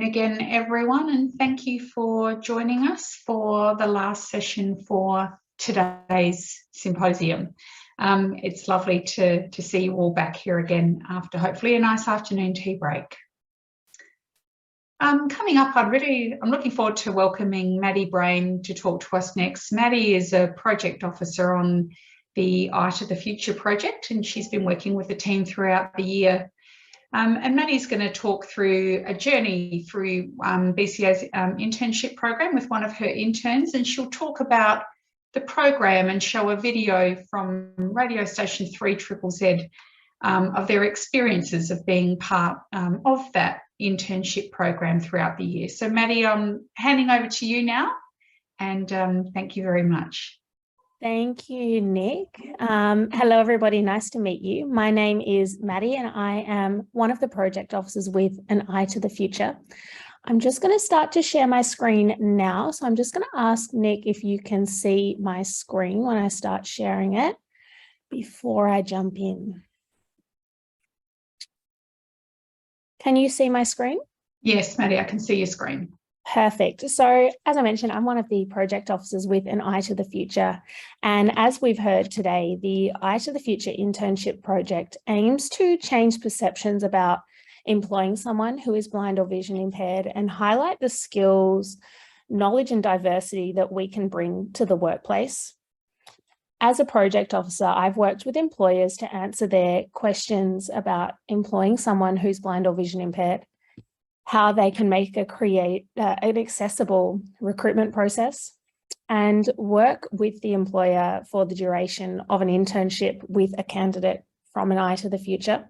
again, everyone, and thank you for joining us for the last session for today's symposium. It's lovely to see you all back here again after hopefully a nice afternoon tea break. Coming up, I'm looking forward to welcoming Madi Braim to talk to us next. Madi is a project officer on the Eye to the Future project, and she's been working with the team throughout the year. And Madi's going to talk through a journey through BCA's internship program with one of her interns, and she'll talk about the program and show a video from radio station 3ZZZ of their experiences of being part of that internship program throughout the year. So Madi, I'm handing over to you now, and thank you very much. Thank you, Nick. Hello, everybody. Nice to meet you. My name is Madi, and I am one of the project officers with An Eye to the Future. I'm just going to start to share my screen now. So I'm just going to ask Nick if you can see my screen when I start sharing it before I jump in. Can you see my screen? Yes, Madi, I can see your screen. Perfect. So as I mentioned, I'm one of the project officers with An Eye to the Future. And as we've heard today, the Eye to the Future internship project aims to change perceptions about employing someone who is blind or vision impaired and highlight the skills, knowledge and diversity that we can bring to the workplace. As a project officer, I've worked with employers to answer their questions about employing someone who's blind or vision impaired, how they can create an accessible recruitment process, and work with the employer for the duration of an internship with a candidate from An Eye to the Future.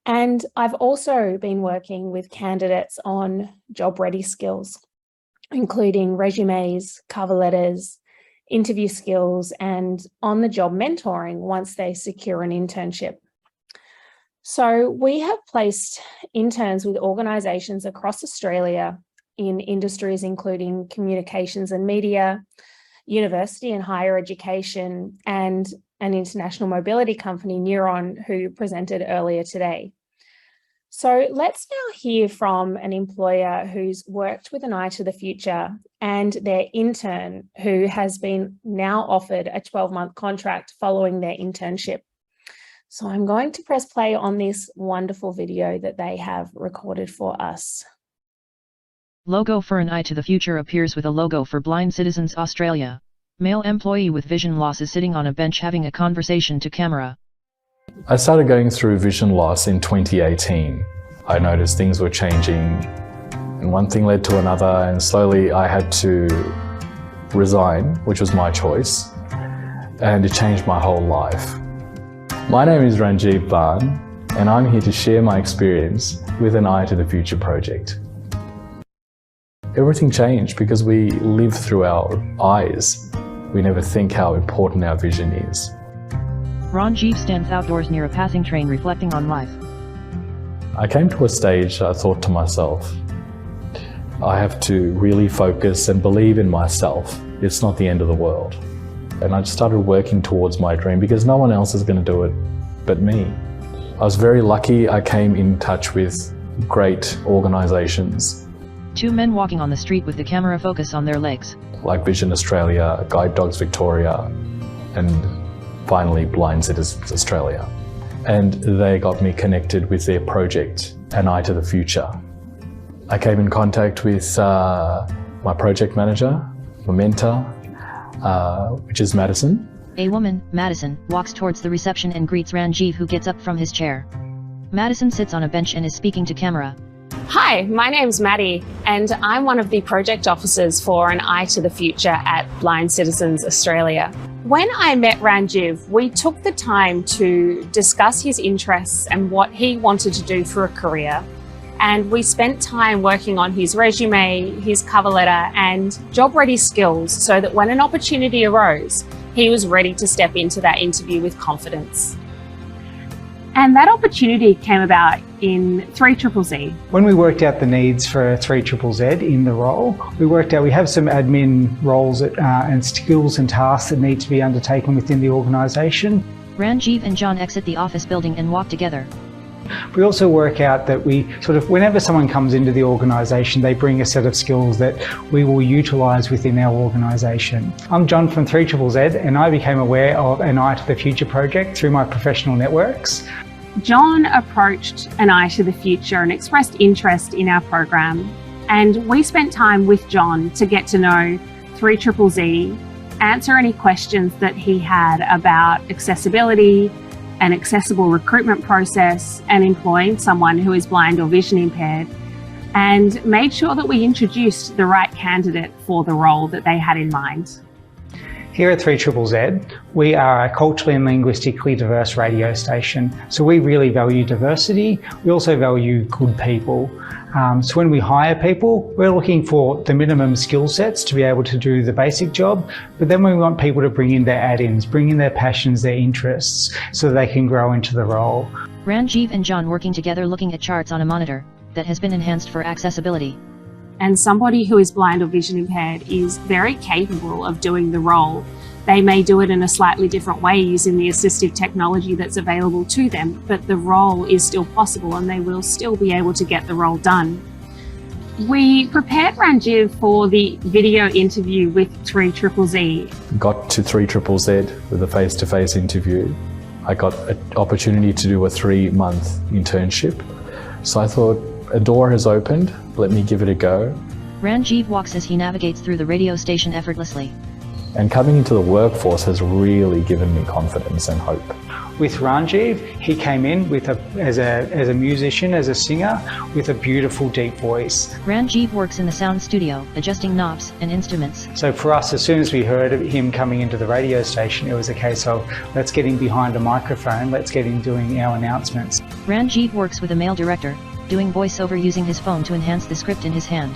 And I've also been working with candidates on job-ready skills, including resumes, cover letters, interview skills, and on-the-job mentoring once they secure an internship. So we have placed interns with organisations across Australia in industries including communications and media, university and higher education, and an international mobility company, Neuron, who presented earlier today. So let's now hear from an employer who's worked with An Eye to the Future and their intern who has been now offered a 12-month contract following their internship. So I'm going to press play on this wonderful video that they have recorded for us. Logo for An Eye to the Future appears with a logo for Blind Citizens Australia. Male employee with vision loss is sitting on a bench having a conversation to camera. I started going through vision loss in 2018. I noticed things were changing, and one thing led to another, and slowly I had to resign, which was my choice, and it changed my whole life. My name is Ranjiv Bhan, and I'm here to share my experience with An Eye to the Future project. Everything changed because we live through our eyes. We never think how important our vision is. Ranjiv stands outdoors near a passing train reflecting on life. I came to a stage I thought to myself, I have to really focus and believe in myself. It's not the end of the world. And I just started working towards my dream because no one else is going to do it but me. I was very lucky I came in touch with great organisations. Two men walking on the street with the camera focus on their legs. Like Vision Australia, Guide Dogs Victoria, and finally Blind Citizens Australia. And they got me connected with their project, An Eye to the Future. I came in contact with my project manager, my mentor, which is Madison. A woman, Madison, walks towards the reception and greets Ranjiv, who gets up from his chair. Madison sits on a bench and is speaking to camera. Hi, my name's Madi, and I'm one of the project officers for An Eye to the Future at Blind Citizens Australia. When I met Ranjiv, we took the time to discuss his interests and what he wanted to do for a career. And we spent time working on his resume, his cover letter, and job-ready skills so that when an opportunity arose, he was ready to step into that interview with confidence. And that opportunity came about in 3ZZZ. When we worked out the needs for 3ZZZ in the role, we worked out we have some admin roles and skills and tasks that need to be undertaken within the organisation. Ranjiv and John exit the office building and walk together. We also work out that we whenever someone comes into the organisation, they bring a set of skills that we will utilise within our organisation. I'm John from 3ZZZ, and I became aware of an Eye to the Future project through my professional networks. John approached an Eye to the Future and expressed interest in our program, and we spent time with John to get to know 3ZZZ, answer any questions that he had about accessibility, an accessible recruitment process, and employing someone who is blind or vision impaired, and made sure that we introduced the right candidate for the role that they had in mind. Here at 3ZZZ, we are a culturally and linguistically diverse radio station. So we really value diversity. We also value good people. So when we hire people, we're looking for the minimum skill sets to be able to do the basic job, but then we want people to bring in their add-ins, bring in their passions, their interests, so they can grow into the role. Ranjiv and John working together looking at charts on a monitor that has been enhanced for accessibility. And somebody who is blind or vision impaired is very capable of doing the role. They may do it in a slightly different way using the assistive technology that's available to them, but the role is still possible and they will still be able to get the role done. We prepared Ranjiv for the video interview with 3ZZZ. Got to 3ZZZ with a face-to-face interview. I got an opportunity to do a 3-month internship. So I thought, a door has opened, let me give it a go. Ranjiv walks as he navigates through the radio station effortlessly. And coming into the workforce has really given me confidence and hope. With Ranjiv, he came in with as a musician, as a singer, with a beautiful deep voice. Ranjiv works in the sound studio, adjusting knobs and instruments. So for us, as soon as we heard of him coming into the radio station, it was a case of, let's get him behind a microphone, let's get him doing our announcements. Ranjiv works with a male director, doing voiceover using his phone to enhance the script in his hand.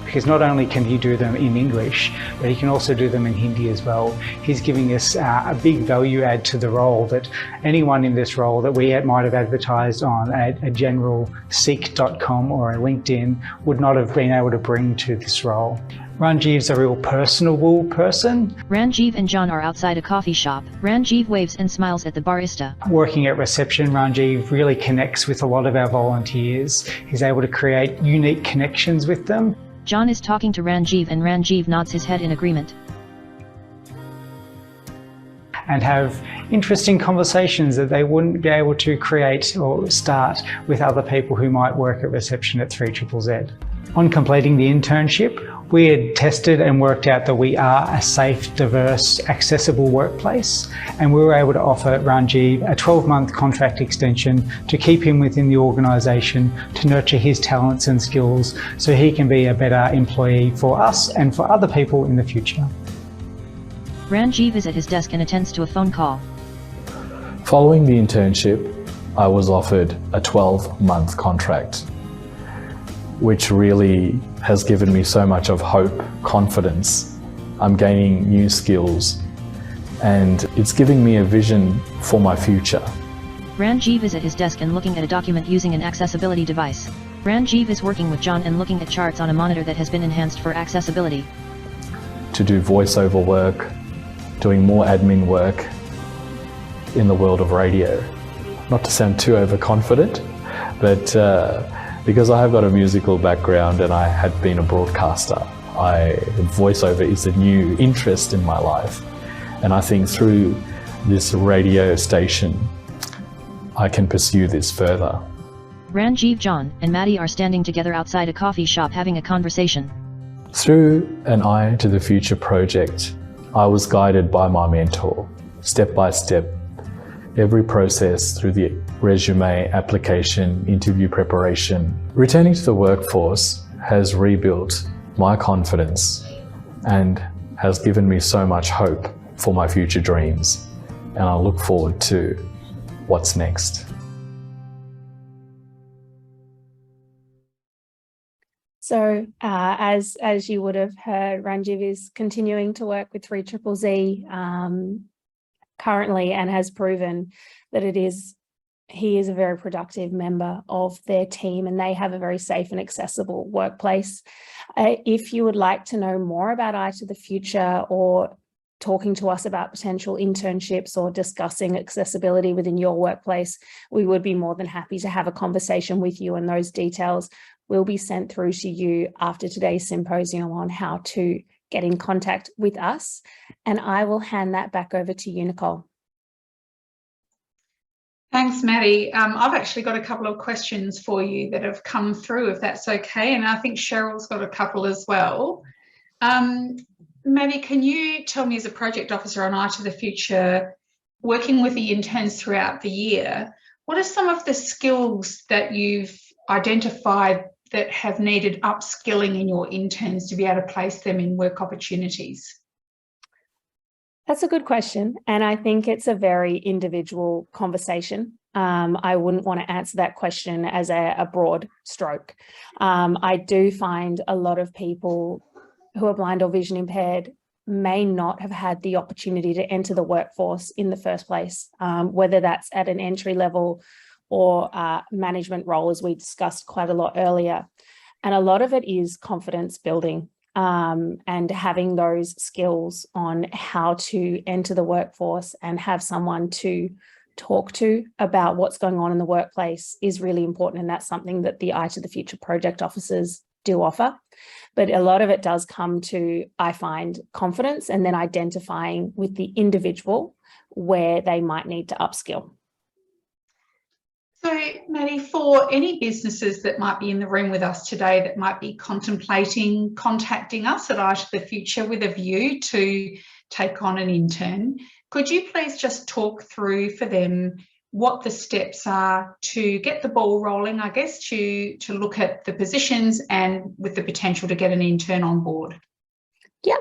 Because not only can he do them in English, but he can also do them in Hindi as well. He's giving us a big value add to the role that anyone in this role that we might have advertised on a general seek.com or a LinkedIn would not have been able to bring to this role. Ranjiv's a real personable person. Ranjiv and John are outside a coffee shop. Ranjiv waves and smiles at the barista. Working at reception, Ranjiv really connects with a lot of our volunteers. He's able to create unique connections with them. John is talking to Ranjiv and Ranjiv nods his head in agreement. And have interesting conversations that they wouldn't be able to create or start with other people who might work at reception at 3ZZZ. On completing the internship, we had tested and worked out that we are a safe, diverse, accessible workplace, and we were able to offer Ranjiv a 12-month contract extension to keep him within the organisation, to nurture his talents and skills so he can be a better employee for us and for other people in the future. Ranjiv is at his desk and attends to a phone call. Following the internship, I was offered a 12-month contract, which really has given me so much of hope, confidence. I'm gaining new skills, and it's giving me a vision for my future. Ranjiv is at his desk and looking at a document using an accessibility device. Ranjiv is working with John and looking at charts on a monitor that has been enhanced for accessibility. To do voiceover work, doing more admin work in the world of radio. Not to sound too overconfident, but because I have got a musical background and I had been a broadcaster, voiceover is a new interest in my life. And I think through this radio station, I can pursue this further. Ranjiv, John, and Madi are standing together outside a coffee shop having a conversation. Through an Eye to the Future project, I was guided by my mentor, step by step, every process through the resume, application, interview preparation. Returning to the workforce has rebuilt my confidence and has given me so much hope for my future dreams. And I look forward to what's next. So as you would have heard, Ranjiv is continuing to work with 3ZZZ currently and has proven that he is a very productive member of their team and they have a very safe and accessible workplace. If you would like to know more about Eye to the Future or talking to us about potential internships or discussing accessibility within your workplace, we would be more than happy to have a conversation with you, and those details will be sent through to you after today's symposium on how to get in contact with us. And I will hand that back over to you, Nicole. Thanks, Maddie. I've actually got a couple of questions for you that have come through, if that's okay. And I think Cheryl's got a couple as well. Maddie, can you tell me, as a project officer on Eye to the Future, working with the interns throughout the year, what are some of the skills that you've identified that have needed upskilling in your interns to be able to place them in work opportunities? That's a good question, and I think it's a very individual conversation. I wouldn't want to answer that question as a broad stroke. I do find a lot of people who are blind or vision impaired may not have had the opportunity to enter the workforce in the first place, whether that's at an entry level or management role, as we discussed quite a lot earlier. And a lot of it is confidence building. And having those skills on how to enter the workforce and have someone to talk to about what's going on in the workplace is really important. And that's something that the Eye to the Future project officers do offer. But a lot of it does come to, I find, confidence, and then identifying with the individual where they might need to upskill. So, Maddie, for any businesses that might be in the room with us today that might be contemplating contacting us at Eye to the Future with a view to take on an intern, could you please just talk through for them what the steps are to get the ball rolling, I guess, to look at the positions and with the potential to get an intern on board? Yeah.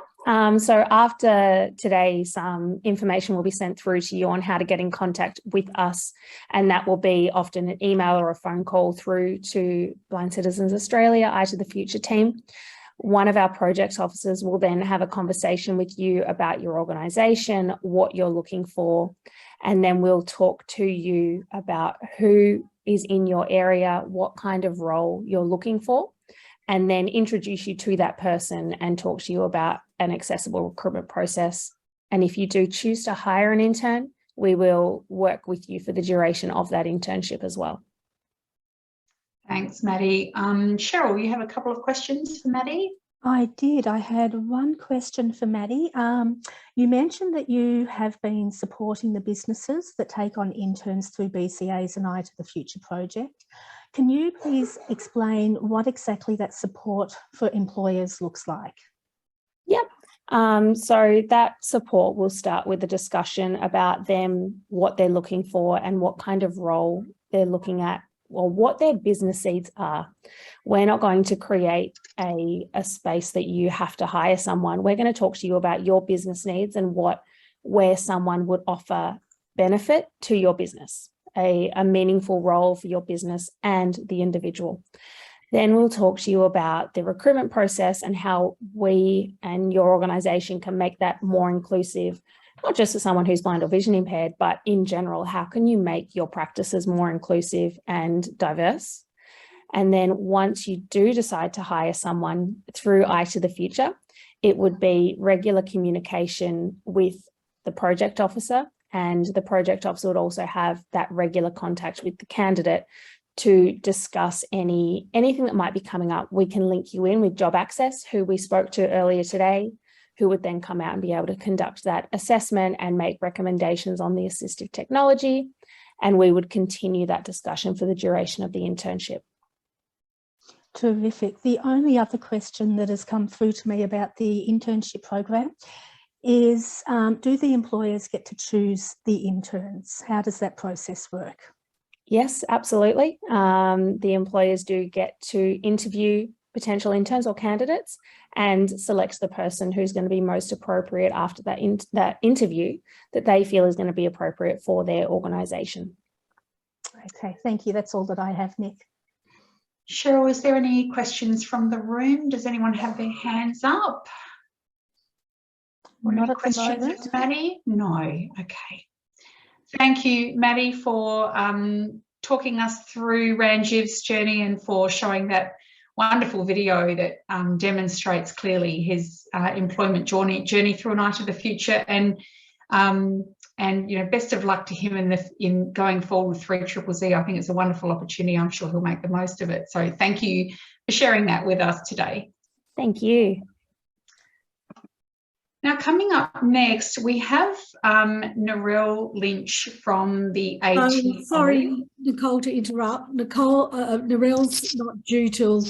So after today, some information will be sent through to you on how to get in contact with us, and that will be often an email or a phone call through to Blind Citizens Australia, Eye to the Future team. One of our project officers will then have a conversation with you about your organisation, what you're looking for, and then we'll talk to you about who is in your area, what kind of role you're looking for, and then introduce you to that person and talk to you about an accessible recruitment process. And if you do choose to hire an intern, we will work with you for the duration of that internship as well. Thanks, Maddie. Cheryl, you have a couple of questions for Maddie? I did. I had one question for Maddie. You mentioned that you have been supporting the businesses that take on interns through BCA's and Eye to the Future project. Can you please explain what exactly that support for employers looks like? Yep. So that support will start with a discussion about them, what they're looking for and what kind of role they're looking at, or what their business needs are. We're not going to create a space that you have to hire someone. We're going to talk to you about your business needs and where someone would offer benefit to your business, a meaningful role for your business and the individual. Then we'll talk to you about the recruitment process and how we and your organisation can make that more inclusive, not just for someone who's blind or vision impaired, but in general, how can you make your practices more inclusive and diverse? And then once you do decide to hire someone through Eye to the Future, it would be regular communication with the project officer, and the project officer would also have that regular contact with the candidate to discuss anything that might be coming up. We can link you in with Job Access, who we spoke to earlier today, who would then come out and be able to conduct that assessment and make recommendations on the assistive technology. And we would continue that discussion for the duration of the internship. Terrific. The only other question that has come through to me about the internship program is, do the employers get to choose the interns? How does that process work? Yes, absolutely. The employers do get to interview potential interns or candidates and select the person who's going to be most appropriate after that interview that they feel is going to be appropriate for their organisation. Okay, thank you. That's all that I have, Nick. Cheryl, is there any questions from the room? Does anyone have their hands up? Not at the moment. Maddie? No. Okay. Thank you, Maddie, for talking us through Ranjiv's journey and for showing that wonderful video that demonstrates clearly his employment journey through an Eye to the Future, and best of luck to him in going forward with 3ZZZ. I think it's a wonderful opportunity. I'm sure he'll make the most of it. So thank you for sharing that with us today. Thank you. Now, coming up next, we have Narelle Lynch from the ATO. Sorry, Nicole, to interrupt. Narelle's not due till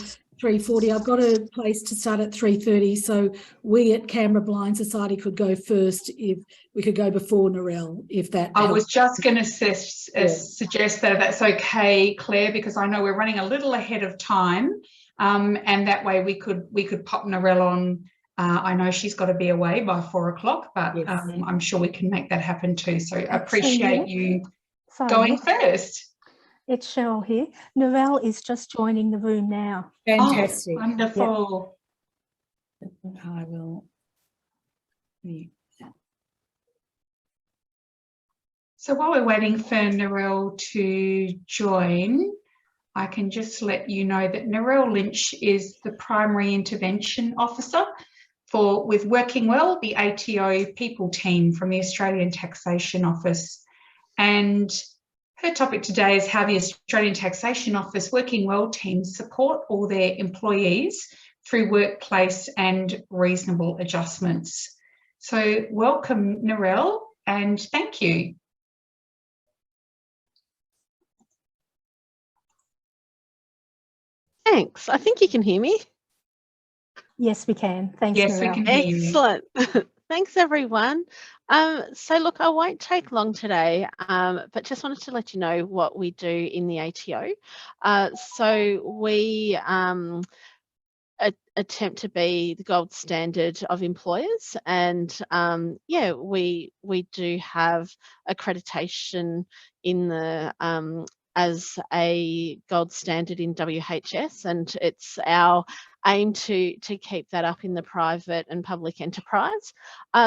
3:40. I've got a place to start at 3:30, so we at Canberra Blind Society could go first if we could go before Narelle, if that helps. I was just going to suggest that if that's okay, Claire, because I know we're running a little ahead of time, and that way we could pop Narelle on. I know she's got to be away by 4 o'clock, but yes. I'm sure we can make that happen too. So I appreciate you going first. It's Cheryl here. Narelle is just joining the room now. Fantastic. Oh, wonderful. Yep. I will. So while we're waiting for Narelle to join, I can just let you know that Narelle Lynch is the Primary Intervention Officer with Working Well, the ATO people team from the Australian Taxation Office. And her topic today is how the Australian Taxation Office Working Well teams support all their employees through workplace and reasonable adjustments. So welcome, Narelle, and thank you. Thanks. I think you can hear me. Yes, we can. Thanks, yes, Narelle. We can hear you. Excellent. Thanks, everyone. So look, I won't take long today, but just wanted to let you know what we do in the ATO. So we attempt to be the gold standard of employers, and yeah, we do have accreditation in the as a gold standard in WHS, and it's our aim to keep that up in the private and public enterprise.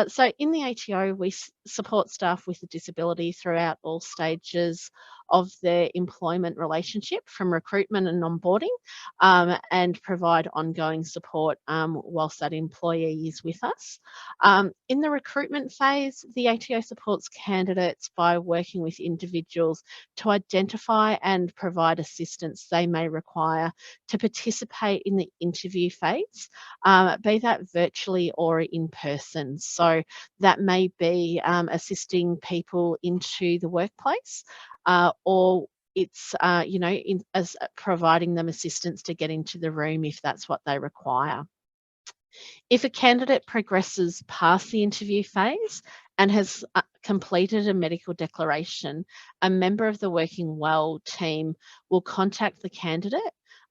So in the ATO, we support staff with a disability throughout all stages of their employment relationship, from recruitment and onboarding, and provide ongoing support whilst that employee is with us. In the recruitment phase, the ATO supports candidates by working with individuals to identify and provide assistance they may require to participate in the interview phase, be that virtually or in person. So that may be assisting people into the workplace, or it's as providing them assistance to get into the room if that's what they require. If a candidate progresses past the interview phase and has completed a medical declaration, a member of the Working Well team will contact the candidate,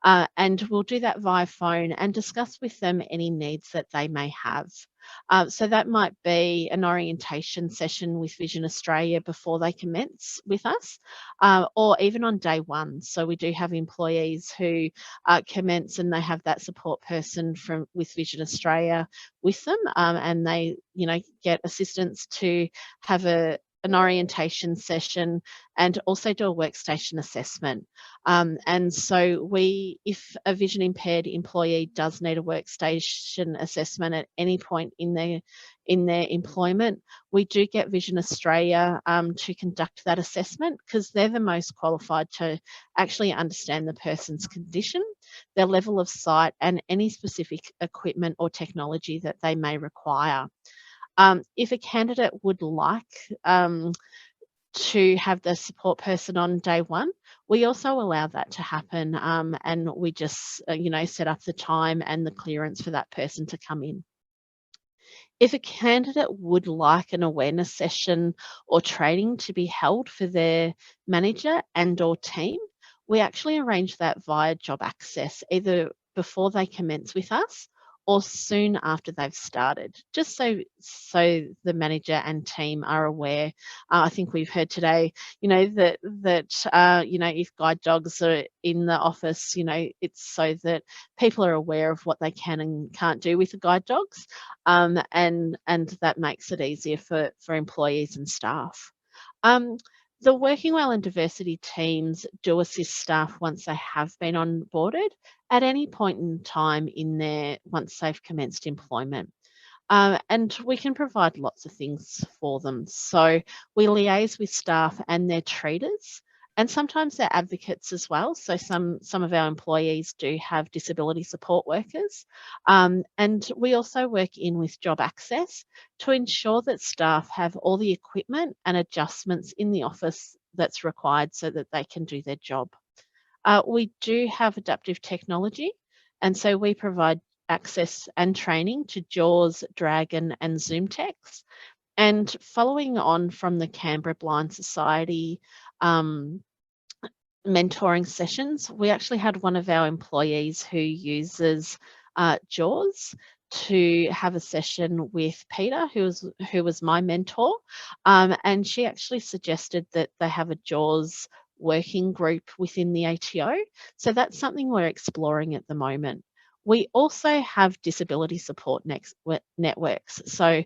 and we'll do that via phone and discuss with them any needs that they may have. So that might be an orientation session with Vision Australia before they commence with us, or even on day one. So we do have employees who commence and they have that support person with Vision Australia with them, and they get assistance to have an orientation session and also do a workstation assessment. And so if a vision impaired employee does need a workstation assessment at any point in their employment, we do get Vision Australia to conduct that assessment, because they're the most qualified to actually understand the person's condition, their level of sight, and any specific equipment or technology that they may require. If a candidate would like to have the support person on day one, we also allow that to happen, and we just set up the time and the clearance for that person to come in. If a candidate would like an awareness session or training to be held for their manager and or team, we actually arrange that via job access, either before they commence with us or soon after they've started, just so the manager and team are aware. I think we've heard today, that if guide dogs are in the office, it's so that people are aware of what they can and can't do with the guide dogs, and that makes it easier for employees and staff. The Working Well and Diversity teams do assist staff once they have been onboarded at any point in time once they've commenced employment. And we can provide lots of things for them. So we liaise with staff and their treaters, and sometimes they're advocates as well. So some of our employees do have disability support workers. And we also work in with job access to ensure that staff have all the equipment and adjustments in the office that's required so that they can do their job. We do have adaptive technology, and so we provide access and training to JAWS, Dragon and ZoomText. And following on from the Canberra Blind Society mentoring sessions, we actually had one of our employees who uses JAWS to have a session with Peter, who was my mentor, and she actually suggested that they have a JAWS working group within the ATO. So that's something we're exploring at the moment. We also have disability support networks. So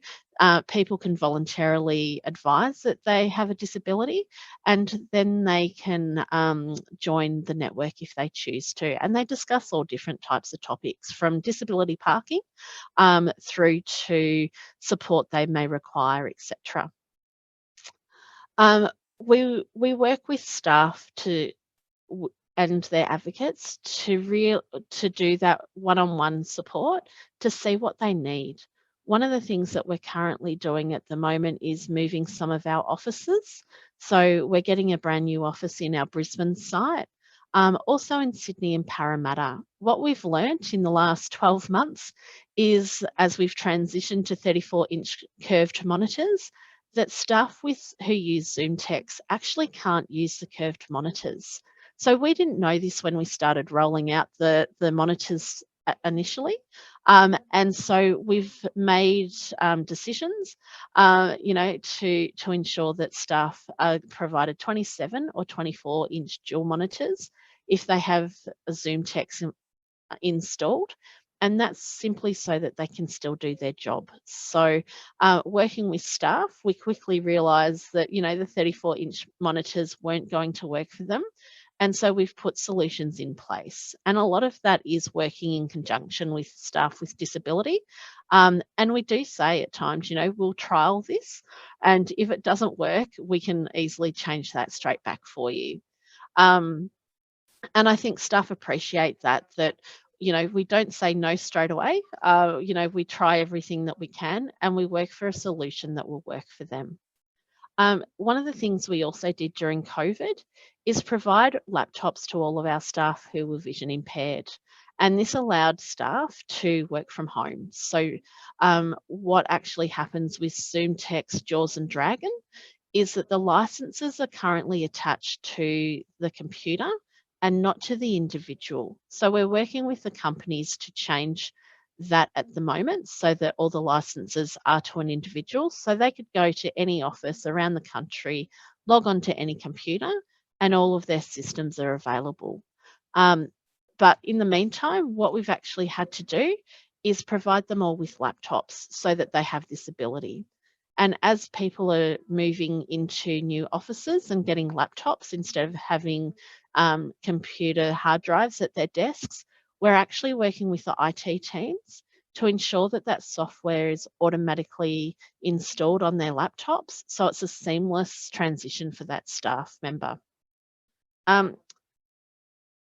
people can voluntarily advise that they have a disability, and then they can join the network if they choose to. And they discuss all different types of topics, from disability parking through to support they may require, etc. We work with staff and their advocates to do that one-on-one support to see what they need. One of the things that we're currently doing at the moment is moving some of our offices. So we're getting a brand new office in our Brisbane site, also in Sydney and Parramatta. What we've learnt in the last 12 months is, as we've transitioned to 34-inch curved monitors, that staff who use ZoomText actually can't use the curved monitors. So we didn't know this when we started rolling out the monitors initially. And so we've made decisions, to ensure that staff are provided 27 or 24-inch dual monitors if they have a ZoomText installed. And that's simply so that they can still do their job. So working with staff, we quickly realised that, the 34-inch monitors weren't going to work for them. And so we've put solutions in place. And a lot of that is working in conjunction with staff with disability. And we do say at times, we'll trial this. And if it doesn't work, we can easily change that straight back for you. And I think staff appreciate that we don't say no straight away. We try everything that we can, and we work for a solution that will work for them. One of the things we also did during COVID is provide laptops to all of our staff who were vision impaired. And this allowed staff to work from home. So what actually happens with ZoomText, JAWS and Dragon is that the licenses are currently attached to the computer and not to the individual. So we're working with the companies to change that at the moment so that all the licenses are to an individual, so they could go to any office around the country, log on to any computer, and all of their systems are available. But in the meantime, what we've actually had to do is provide them all with laptops so that they have this ability. And as people are moving into new offices and getting laptops instead of having computer hard drives at their desks, we're actually working with the IT teams to ensure that that software is automatically installed on their laptops, so it's a seamless transition for that staff member.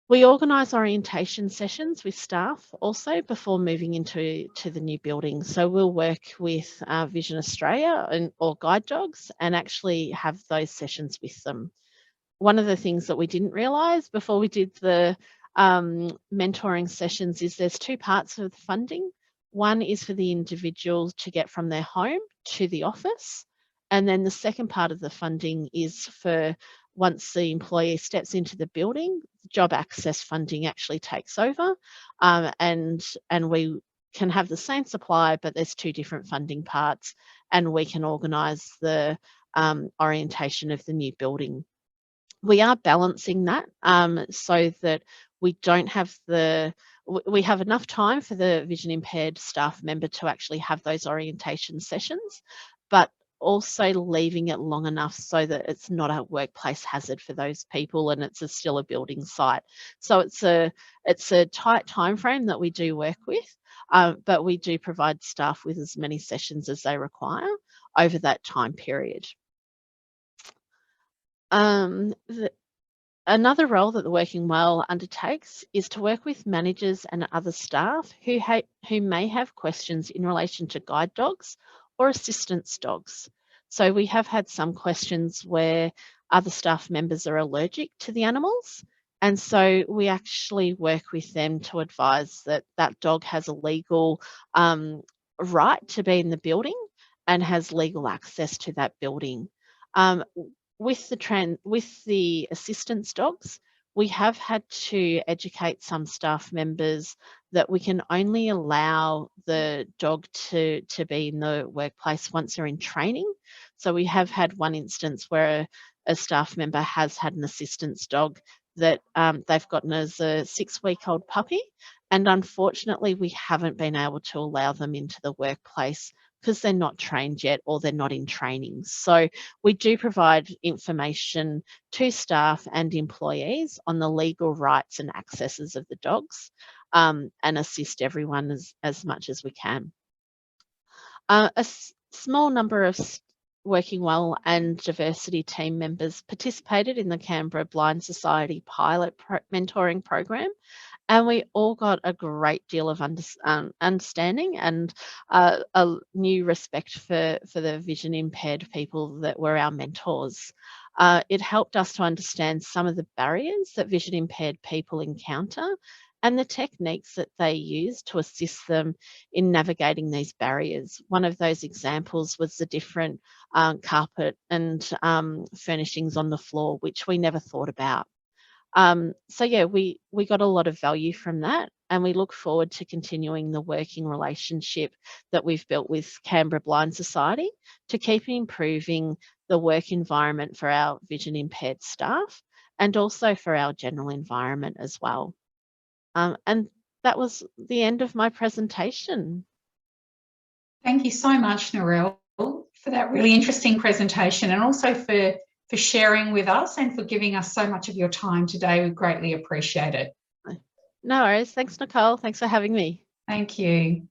We organise orientation sessions with staff also before moving into the new building. So we'll work with Vision Australia or Guide Dogs and actually have those sessions with them. One of the things that we didn't realise before we did the mentoring sessions is there's two parts of the funding. One is for the individual to get from their home to the office. And then the second part of the funding is for once the employee steps into the building, job access funding actually takes over, and we can have the same supply, but there's two different funding parts, and we can organise the orientation of the new building. We are balancing that so that we don't have we have enough time for the vision impaired staff member to actually have those orientation sessions, but also leaving it long enough so that it's not a workplace hazard for those people and it's still a building site. So it's a tight time frame that we do work with, but we do provide staff with as many sessions as they require over that time period. Another role that the Working Well undertakes is to work with managers and other staff who may have questions in relation to guide dogs or assistance dogs. So we have had some questions where other staff members are allergic to the animals, and so we actually work with them to advise that that dog has a legal right to be in the building and has legal access to that building. With the assistance dogs, we have had to educate some staff members that we can only allow the dog to be in the workplace once they're in training. So we have had one instance where a staff member has had an assistance dog that they've gotten as a 6-week-old puppy, and unfortunately we haven't been able to allow them into the workplace because they're not trained yet or they're not in training. So we do provide information to staff and employees on the legal rights and accesses of the dogs, and assist everyone as much as we can. A small number of Working Well and diversity team members participated in the Canberra Blind Society pilot mentoring program, and we all got a great deal of understanding and a new respect for the vision impaired people that were our mentors. It helped us to understand some of the barriers that vision impaired people encounter and the techniques that they use to assist them in navigating these barriers. One of those examples was the different carpet and furnishings on the floor, which we never thought about. So yeah, we got a lot of value from that, and we look forward to continuing the working relationship that we've built with Canberra Blind Society to keep improving the work environment for our vision impaired staff and also for our general environment as well. And that was the end of my presentation. Thank you so much, Narelle, for that really interesting presentation, and also for sharing with us and for giving us so much of your time today. We greatly appreciate it. No worries. Thanks, Nicole. Thanks for having me. Thank you.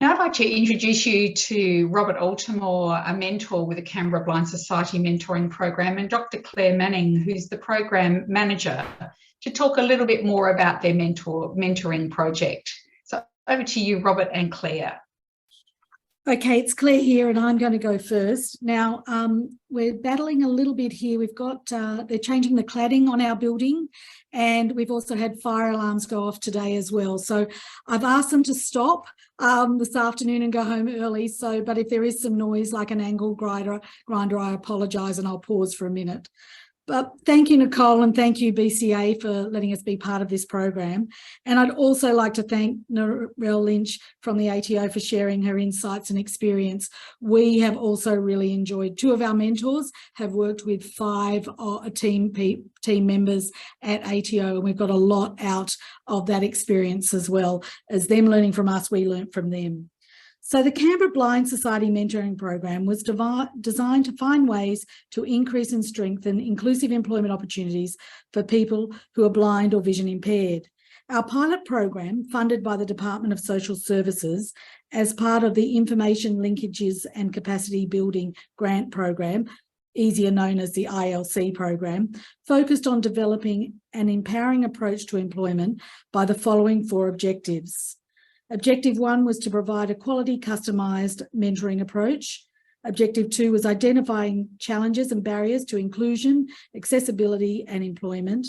Now I'd like to introduce you to Robert Altamore, a mentor with the Canberra Blind Society Mentoring Program, and Dr. Claire Manning, who's the Program Manager, to talk a little bit more about their mentoring project. So over to you, Robert and Claire. Okay, it's Claire here, and I'm going to go first. Now, we're battling a little bit here. We've got, they're changing the cladding on our building, and we've also had fire alarms go off today as well. So I've asked them to stop this afternoon and go home early. So, but if there is some noise like an angle grinder, I apologise, and I'll pause for a minute. But thank you, Nicole, and thank you, BCA, for letting us be part of this program. And I'd also like to thank Narelle Lynch from the ATO for sharing her insights and experience. We have also really enjoyed, 2 of our mentors have worked with 5 team members at ATO, and we've got a lot out of that experience as well. As them learning from us, we learnt from them. So the Canberra Blind Society Mentoring Program was designed to find ways to increase and strengthen inclusive employment opportunities for people who are blind or vision impaired. Our pilot program, funded by the Department of Social Services as part of the Information Linkages and Capacity Building Grant Program, easier known as the ILC program, focused on developing an empowering approach to employment by the following 4 objectives. Objective 1 was to provide a quality customised mentoring approach. Objective 2 was identifying challenges and barriers to inclusion, accessibility and employment.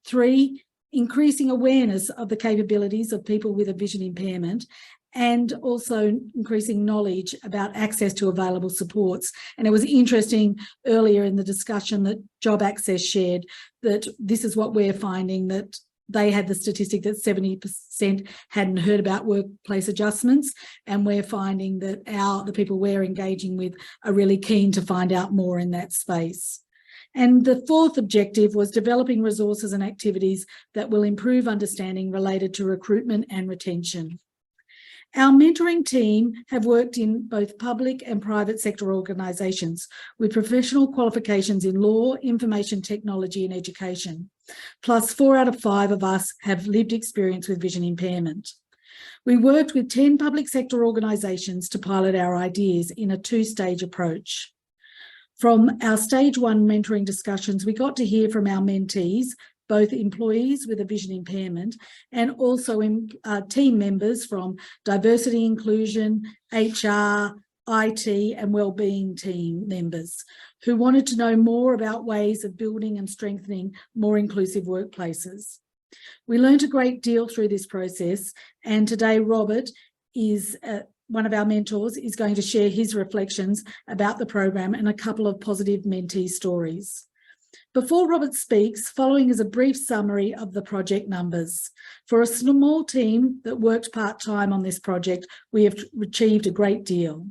3, increasing awareness of the capabilities of people with a vision impairment, and also increasing knowledge about access to available supports. And it was interesting earlier in the discussion that Job Access shared that this is what we're finding, that they had the statistic that 70% hadn't heard about workplace adjustments, and we're finding that the people we're engaging with are really keen to find out more in that space. And the 4th objective was developing resources and activities that will improve understanding related to recruitment and retention. Our mentoring team have worked in both public and private sector organisations with professional qualifications in law, information technology and education. Plus 4 out of 5 of us have lived experience with vision impairment. We worked with 10 public sector organisations to pilot our ideas in a 2-stage approach. From our stage 1 mentoring discussions, we got to hear from our mentees, both employees with a vision impairment and also team members from diversity, inclusion, HR, IT and wellbeing team members who wanted to know more about ways of building and strengthening more inclusive workplaces. We learned a great deal through this process, and today Robert is one of our mentors, is going to share his reflections about the program and a couple of positive mentee stories. Before Robert speaks, following is a brief summary of the project numbers. For a small team that worked part-time on this project, we have achieved a great deal.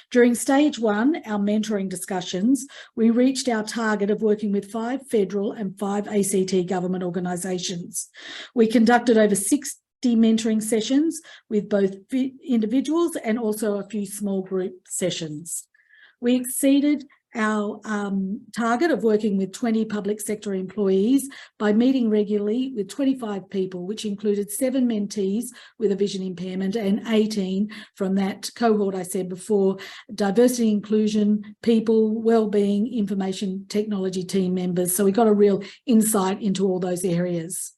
During stage 1, our mentoring discussions, we reached our target of working with 5 federal and 5 ACT government organisations. We conducted over 60 mentoring sessions with both individuals and also a few small group sessions. We exceeded our target of working with 20 public sector employees by meeting regularly with 25 people, which included 7 mentees with a vision impairment and 18 from that cohort I said before, diversity, inclusion, people, wellbeing, information technology team members. So we got a real insight into all those areas.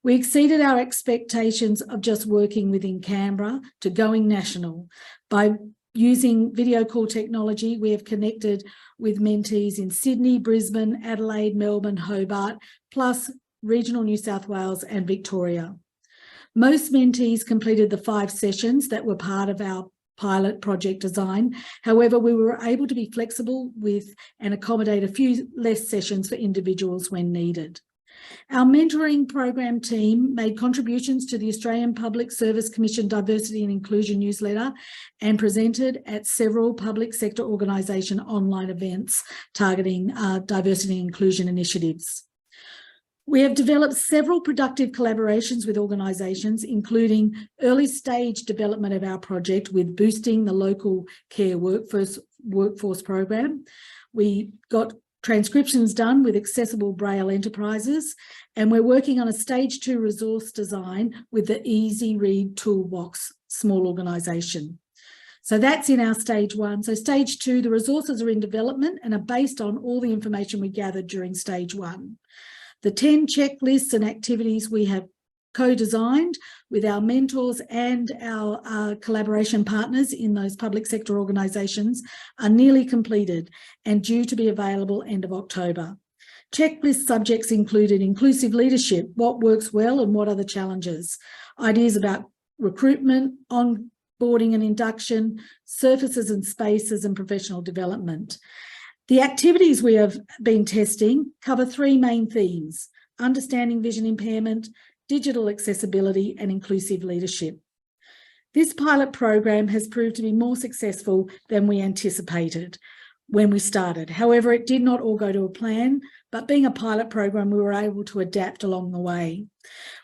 We exceeded our expectations of just working within Canberra to going national. By using video call technology, we have connected with mentees in Sydney, Brisbane, Adelaide, Melbourne, Hobart, plus regional New South Wales and Victoria. Most mentees completed the 5 sessions that were part of our pilot project design. However, we were able to be flexible with and accommodate a few less sessions for individuals when needed. Our mentoring program team made contributions to the Australian Public Service Commission Diversity and Inclusion newsletter and presented at several public sector organisation online events targeting diversity and inclusion initiatives. We have developed several productive collaborations with organisations, including early stage development of our project with boosting the local care workforce program. We got transcriptions done with accessible Braille enterprises, and we're working on a stage 2 resource design with the Easy Read Toolbox small organisation. So that's in our stage 1. So stage 2, the resources are in development and are based on all the information we gathered during stage 1. The 10 checklists and activities we have co-designed with our mentors and our collaboration partners in those public sector organisations are nearly completed and due to be available end of October. Checklist subjects included inclusive leadership, what works well and what are the challenges, ideas about recruitment, onboarding and induction, surfaces and spaces and professional development. The activities we have been testing cover 3 main themes: understanding vision impairment, digital accessibility and inclusive leadership. This pilot program has proved to be more successful than we anticipated when we started. However, it did not all go to a plan, but being a pilot program, we were able to adapt along the way.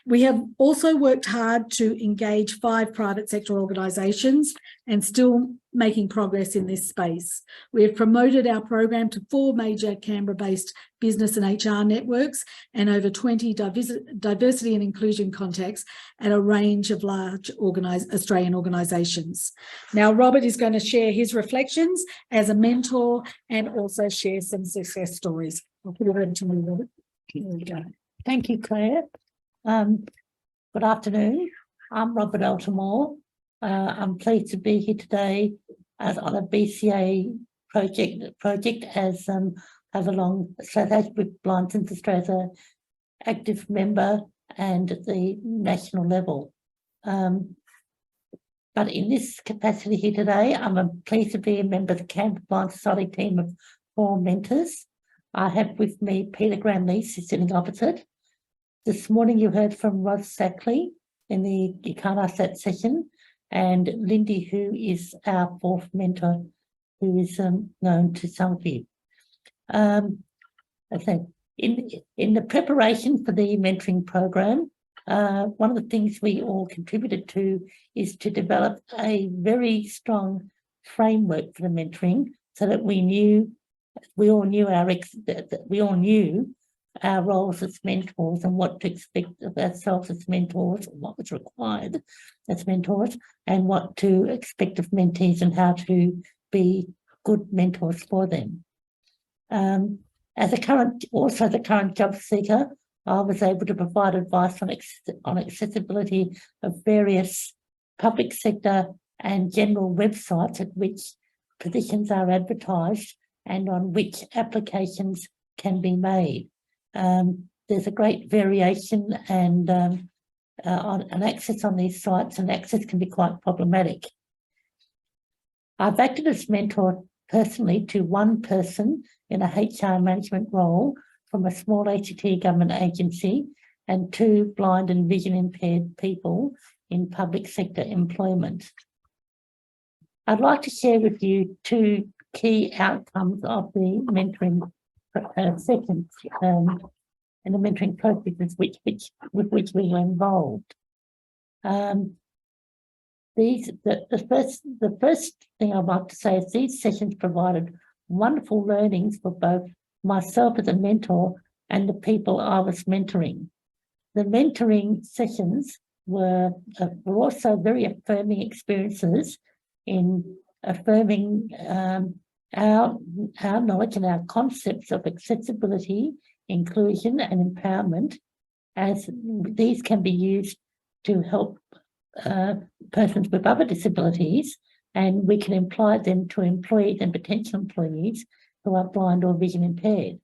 We have also worked hard to engage 5 private sector organisations and still making progress in this space. We have promoted our program to 4 major Canberra-based business and HR networks and over 20 diversity and inclusion contacts at a range of large Australian organisations. Now, Robert is going to share his reflections as a mentor and also share some success stories. I'll put it over to you, Robert. Here we go. Thank you, Claire. Good afternoon. I'm Robert Altamore. I'm pleased to be here today on a BCA project as have a long association with Blind Citizens Australia, active member and at the national level. But in this capacity here today, I'm pleased to be a member of the Canberra Blind Society team of 4 mentors. I have with me Peter Graham-Lees, who's sitting opposite. This morning you heard from Rod Sackley in the You Can't Ask That session, and Lindy, who is our 4th mentor, who is known to some of you. I think in the preparation for the mentoring program, one of the things we all contributed to is to develop a very strong framework for the mentoring, so that we all knew our roles as mentors and what to expect of ourselves as mentors, what was required as mentors, and what to expect of mentees and how to be good mentors for them. As the current job seeker, I was able to provide advice on accessibility of various public sector and general websites at which positions are advertised and on which applications can be made. There's a great variation and access on these sites, and access can be quite problematic. I've acted as mentor personally to one person in a HR management role from a small ACT government agency and 2 blind and vision impaired people in public sector employment. I'd like to share with you 2 key outcomes of the mentoring sessions and the mentoring processes with which we were involved. The first thing I'd like to say is these sessions provided wonderful learnings for both myself as a mentor and the people I was mentoring. The mentoring sessions were also very affirming experiences in affirming our knowledge and our concepts of accessibility, inclusion and empowerment, as these can be used to help persons with other disabilities, and we can apply them to employees and potential employees who are blind or vision impaired.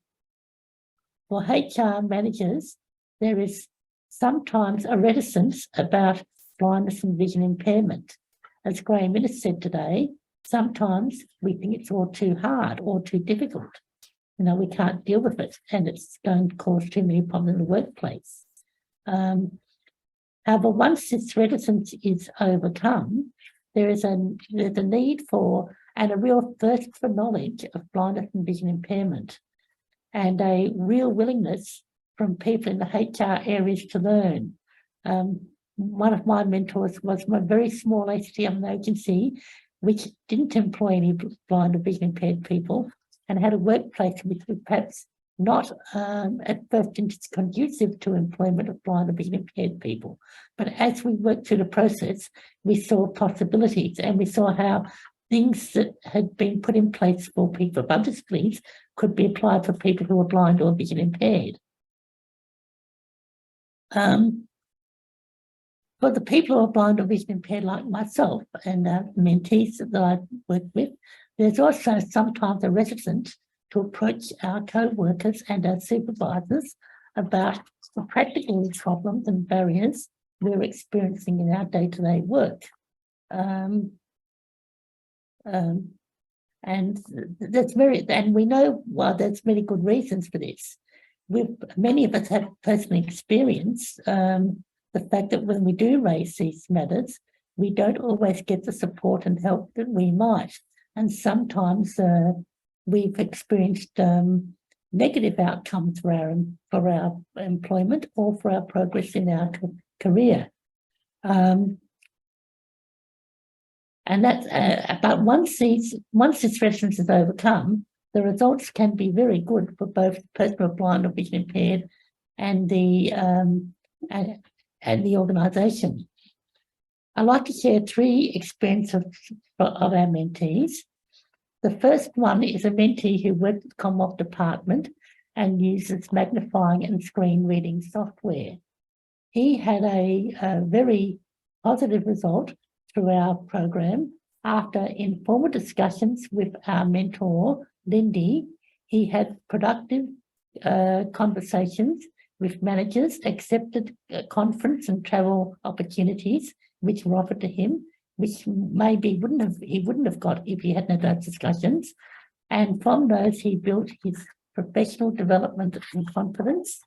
For HR managers, there is sometimes a reticence about blindness and vision impairment. As Graham Innes said today, sometimes we think it's all too hard or too difficult. You know, we can't deal with it and it's going to cause too many problems in the workplace. However, once this reticence is overcome, there's a need for and a real thirst for knowledge of blindness and vision impairment, and a real willingness from people in the HR areas to learn. One of my mentors was my very small ACT agency, which didn't employ any blind or vision impaired people, and had a workplace which was perhaps not at first conducive to employment of blind or vision impaired people. But as we worked through the process, we saw possibilities, and we saw how things that had been put in place for people with other disabilities could be applied for people who are blind or vision impaired. For the people who are blind or vision impaired like myself and mentees that I work with, there's also sometimes a reticence to approach our co-workers and our supervisors about the practical problems and barriers we're experiencing in our day-to-day work. And we know, well, there's many good reasons for this. Many of us have personally experienced the fact that when we do raise these matters, we don't always get the support and help that we might. And sometimes we've experienced negative outcomes for our employment or for our progress in our career. And that's but once this resistance is overcome, the results can be very good for both the person who is blind or vision impaired and the organisation. I'd like to share 3 experiences of our mentees. The first one is a mentee who worked at the Commonwealth Department and uses magnifying and screen reading software. He had a very positive result through our program. After informal discussions with our mentor, Lindy, he had productive conversations with managers, accepted conference and travel opportunities which were offered to him, which maybe he wouldn't have got if he hadn't had those discussions. And from those, he built his professional development and confidence.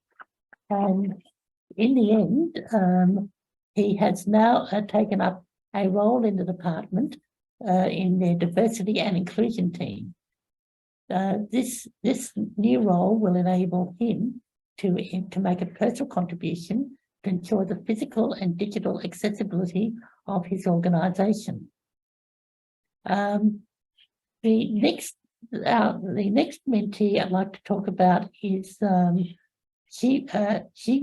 And in the end, he has now taken up a role in the department in their diversity and inclusion team. This new role will enable him to make a personal contribution to ensure the physical and digital accessibility of his organisation. The next mentee I'd like to talk about is she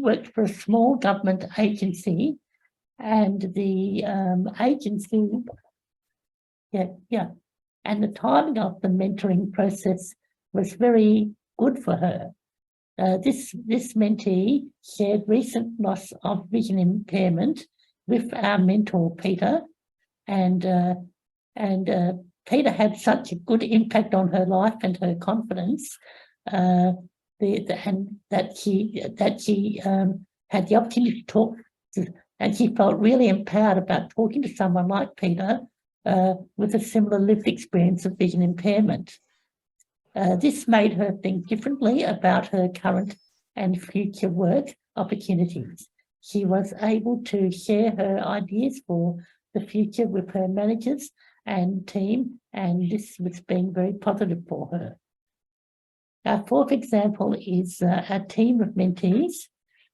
worked for a small government agency, and the agency, and the timing of the mentoring process was very good for her. This mentee shared recent loss of vision impairment with our mentor Peter, and Peter had such a good impact on her life and her confidence, and that she had the opportunity to talk to, and she felt really empowered about talking to someone like Peter with a similar lived experience of vision impairment. This made her think differently about her current and future work opportunities. She was able to share her ideas for the future with her managers and team, and this was being very positive for her. Our fourth example is our team of mentees.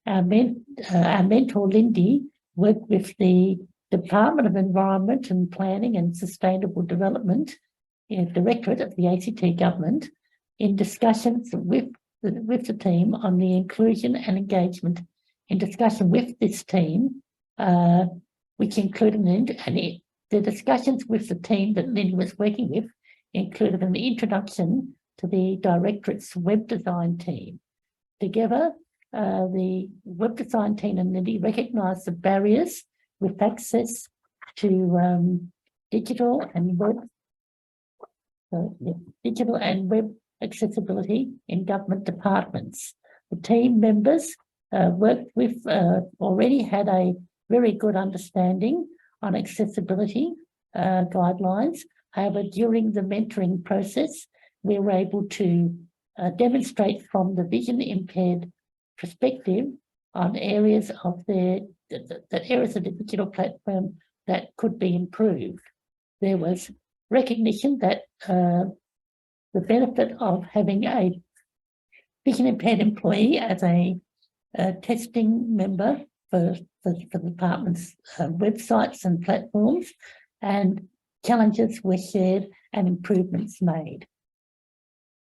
Our mentor Lindy worked with the Department of Environment and Planning and Sustainable Development Directorate of the ACT government in discussions with the team on the inclusion and engagement. In discussion with this team, which included the discussions with the team that Lindy was working with included an introduction to the Directorate's web design team. Together, the web design team and Lindy recognised the barriers with access to digital and web accessibility in government departments. The team members already had a very good understanding on accessibility guidelines. However, during the mentoring process, we were able to demonstrate from the vision impaired perspective on areas of the digital platform that could be improved. There was recognition that the benefit of having a vision impaired employee as a testing member for the department's websites and platforms, and challenges were shared and improvements made.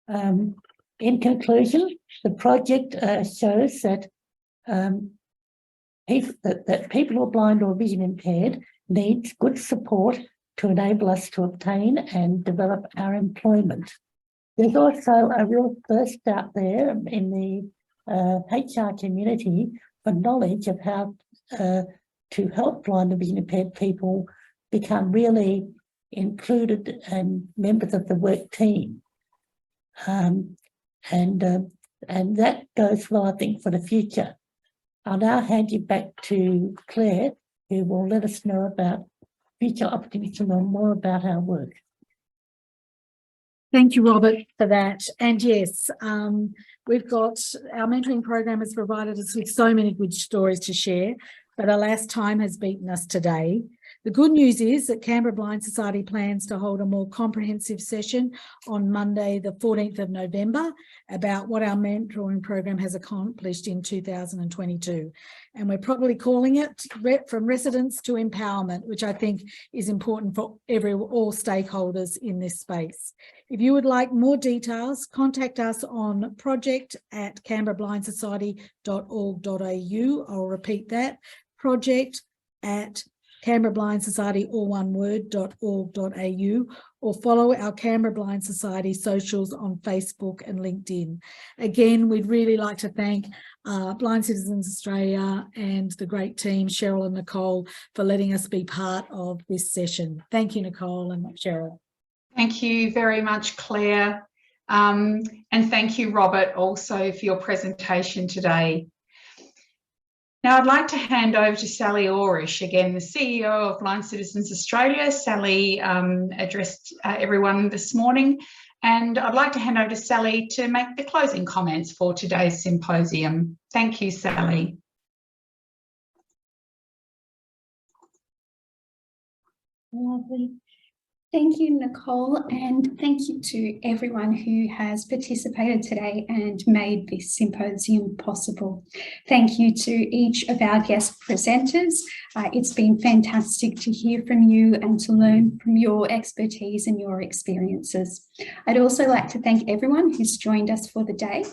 In conclusion, the project shows that people who are blind or vision impaired need good support to enable us to obtain and develop our employment. There's also a real thirst out there in the HR community for knowledge of how to help blind and vision impaired people become really included and members of the work team. And that goes well, I think, for the future. I'll now hand you back to Claire, who will let us know about future opportunities to learn more about our work. Thank you, Robert, for that. And yes, we've got our mentoring program has provided us with so many good stories to share, but alas, time has beaten us today. The good news is that Canberra Blind Society plans to hold a more comprehensive session on Monday, the 14th of November, about what our mentoring program has accomplished in 2022. And we're probably calling it From Residents to Empowerment, which I think is important for all stakeholders in this space. If you would like more details, contact us on project@canberrablindssociety.org.au. I'll repeat that, project@Canberra Blind Society, all one word, .org.au, or follow our Canberra Blind Society socials on Facebook and LinkedIn. Again, we'd really like to thank Blind Citizens Australia and the great team, Cheryl and Nicole, for letting us be part of this session. Thank you, Nicole and Cheryl. Thank you very much, Claire. And thank you, Robert, also for your presentation today. Now, I'd like to hand over to Sally Aurisch, again, the CEO of Blind Citizens Australia. Sally addressed everyone this morning, and I'd like to hand over to Sally to make the closing comments for today's symposium. Thank you, Sally. Lovely. Thank you, Nicole, and thank you to everyone who has participated today and made this symposium possible. Thank you to each of our guest presenters. It's been fantastic to hear from you and to learn from your expertise and your experiences. I'd also like to thank everyone who's joined us for the day.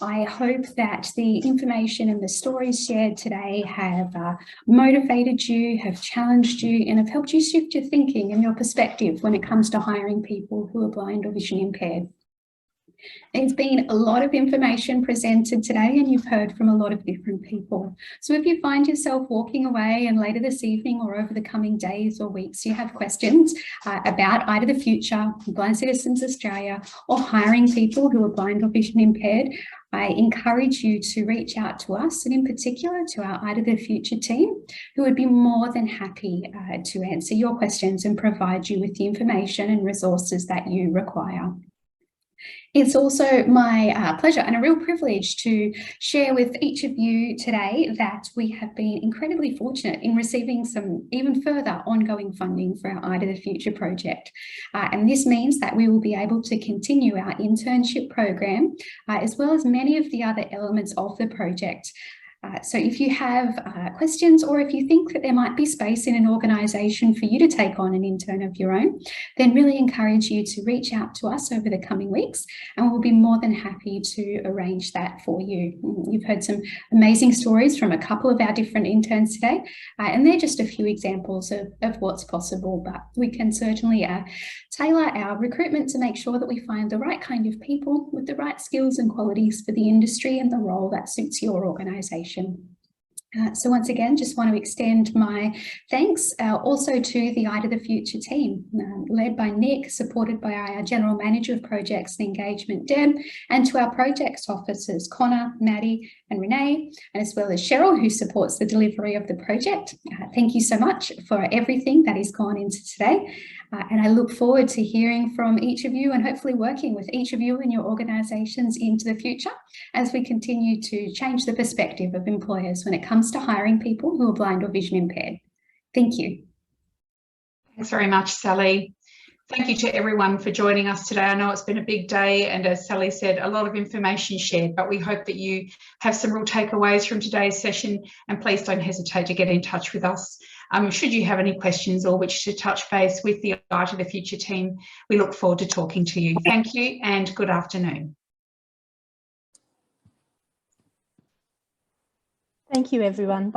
I hope that the information and the stories shared today have motivated you, have challenged you, and have helped you shift your thinking and your perspective when it comes to hiring people who are blind or vision impaired. There's been a lot of information presented today and you've heard from a lot of different people. So if you find yourself walking away and later this evening or over the coming days or weeks, you have questions about Eye to the Future, Blind Citizens Australia, or hiring people who are blind or vision impaired, I encourage you to reach out to us, and in particular to our Eye to the Future team, who would be more than happy to answer your questions and provide you with the information and resources that you require. It's also my pleasure and a real privilege to share with each of you today that we have been incredibly fortunate in receiving some even further ongoing funding for our Eye to the Future project. And this means that we will be able to continue our internship program, as well as many of the other elements of the project. So if you have questions, or if you think that there might be space in an organisation for you to take on an intern of your own, then really encourage you to reach out to us over the coming weeks, and we'll be more than happy to arrange that for you. You've heard some amazing stories from a couple of our different interns today, and they're just a few examples of what's possible, but we can certainly tailor our recruitment to make sure that we find the right kind of people with the right skills and qualities for the industry and the role that suits your organisation. So once again, just want to extend my thanks also to the Eye to the Future team, led by Nick, supported by our General Manager of Projects and Engagement, Deb, and to our projects officers, Connor, Maddie and Renee, and as well as Cheryl, who supports the delivery of the project. Thank you so much for everything that has gone into today. And I look forward to hearing from each of you and hopefully working with each of you and your organisations into the future as we continue to change the perspective of employers when it comes to hiring people who are blind or vision impaired. Thank you. Thanks very much, Sally. Thank you to everyone for joining us today. I know it's been a big day, and as Sally said, a lot of information shared, but we hope that you have some real takeaways from today's session, and please don't hesitate to get in touch with us. Should you have any questions or wish to touch base with the Eye to the Future team, we look forward to talking to you. Thank you and good afternoon. Thank you, everyone.